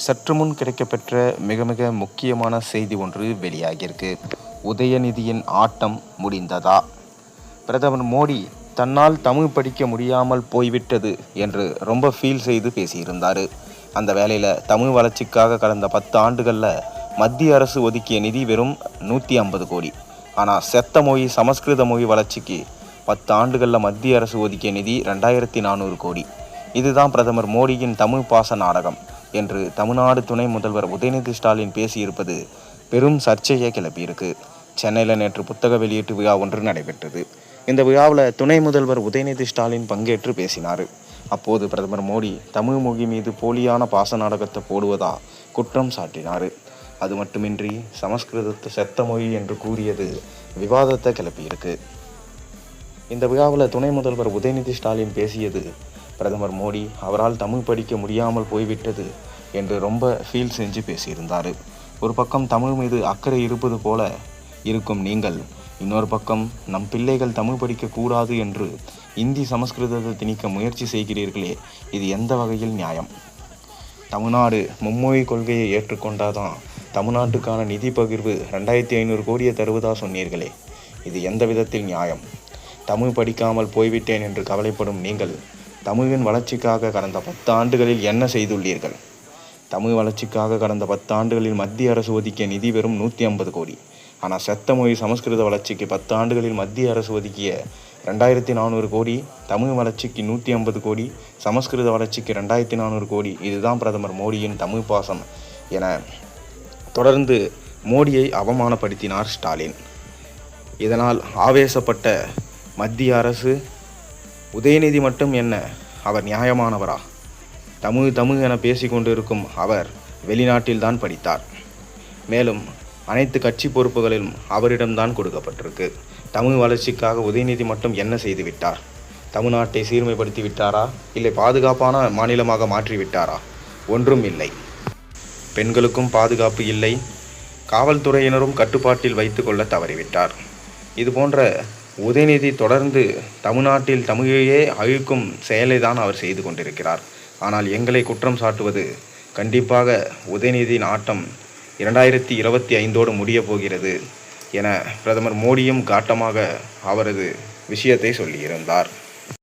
சற்று முன் கிடைக்கப்பெற்ற மிக முக்கியமான செய்தி ஒன்று வெளியாகியிருக்கு. உதயநிதியின் ஆட்டம் முடிந்ததா? பிரதமர் மோடி தன்னால் தமிழ் படிக்க முடியாமல் போய்விட்டது என்று ரொம்ப ஃபீல் செய்து பேசியிருந்தார். அந்த வேளையில் தமிழ் வளர்ச்சிக்காக கடந்த 10 ஆண்டுகளில் மத்திய அரசு ஒதுக்கிய நிதி வெறும் 150 கோடி. ஆனால் செத்த மொழி சமஸ்கிருத மொழி வளர்ச்சிக்கு 10 ஆண்டுகளில் மத்திய அரசு ஒதுக்கிய நிதி 2400 கோடி. இதுதான் பிரதமர் மோடியின் தமிழ் பாச நாடகம் என்று தமிழ்நாடு துணை முதல்வர் உதயநிதி ஸ்டாலின் பேசியிருப்பது பெரும் சர்ச்சையை கிளப்பியிருக்கு. சென்னையில் நேற்று புத்தக வெளியீட்டு விழா ஒன்று நடைபெற்றது. இந்த விழாவில் துணை முதல்வர் உதயநிதி ஸ்டாலின் பங்கேற்று பேசினார். அப்போது பிரதமர் மோடி தமிழ் மொழி மீது போலியான பாச நாடகத்தை போடுவதா குற்றம் சாட்டினார். அது மட்டுமின்றி சமஸ்கிருதத்தை செத்த மொழி என்று கூறியது விவாதத்தை கிளப்பியிருக்கு. இந்த விழாவில் துணை முதல்வர் உதயநிதி ஸ்டாலின் பேசியது பிரதமர் மோடி அவரால் தமிழ் படிக்க முடியாமல் போய்விட்டது என்று ரொம்ப ஃபீல் செஞ்சு பேசியிருந்தார். ஒரு பக்கம் தமிழ் மீது அக்கறை இருப்பது போல இருக்கும் நீங்கள், இன்னொரு பக்கம் நம் பிள்ளைகள் தமிழ் படிக்கக்கூடாது என்று இந்தி சமஸ்கிருதத்தை திணிக்க முயற்சி செய்கிறீர்களே, இது எந்த வகையில் நியாயம்? தமிழ்நாடு மும்மொழி கொள்கையை ஏற்றுக்கொண்டாதான் தமிழ்நாட்டுக்கான நிதி பகிர்வு 2500 கோடியை தருவதா சொன்னீர்களே, இது எந்த விதத்தில் நியாயம்? தமிழ் படிக்காமல் போய்விட்டேன் என்று கவலைப்படும் நீங்கள் தமிழின் வளர்ச்சிக்காக கடந்த 10 ஆண்டுகளில் என்ன செய்துள்ளீர்கள்? தமிழ் வளர்ச்சிக்காக கடந்த 10 ஆண்டுகளில் மத்திய அரசு ஒதுக்கிய நிதி வெறும் 150 கோடி. ஆனால் செத்த மொழி சமஸ்கிருத வளர்ச்சிக்கு 10 ஆண்டுகளில் மத்திய அரசு ஒதுக்கிய 2400 கோடி, தமிழ் வளர்ச்சிக்கு 150 கோடி, சமஸ்கிருத வளர்ச்சிக்கு 2400 கோடி. இதுதான் பிரதமர் மோடியின் தமிழ் பாசம் என தொடர்ந்து மோடியை அவமானப்படுத்தினார் ஸ்டாலின். இதனால் ஆவேசப்பட்ட மத்திய அரசு, உதயநிதி மட்டும் என்ன, அவர் நியாயமானவரா? தமிழ் என பேசி கொண்டிருக்கும் அவர் வெளிநாட்டில்தான் படித்தார். மேலும் அனைத்து கட்சி பொறுப்புகளிலும் அவரிடம்தான் கொடுக்கப்பட்டிருக்கு. தமிழ் வளர்ச்சிக்காக உதயநிதி மட்டும் என்ன செய்து விட்டார்? தமிழ்நாட்டை சீர்மைப்படுத்தி விட்டாரா? இல்லை பாதுகாப்பான மாநிலமாக மாற்றி விட்டாரா? ஒன்றும் இல்லை. பெண்களுக்கும் பாதுகாப்பு இல்லை, காவல்துறையினரும் கட்டுப்பாட்டில் வைத்து கொள்ள தவறிவிட்டார். இதுபோன்ற உதயநிதி தொடர்ந்து தமிழ்நாட்டில் தமிழையே அழிக்கும் செயலை தான் அவர் செய்து கொண்டிருக்கிறார். ஆனால் எங்களை குற்றம் சாட்டுவது கண்டிப்பாக உதயநிதியின் ஆட்டம் 2025 முடியப் போகிறது என பிரதமர் மோடியும் காட்டமாக அவரது விஷயத்தை சொல்லியிருந்தார்.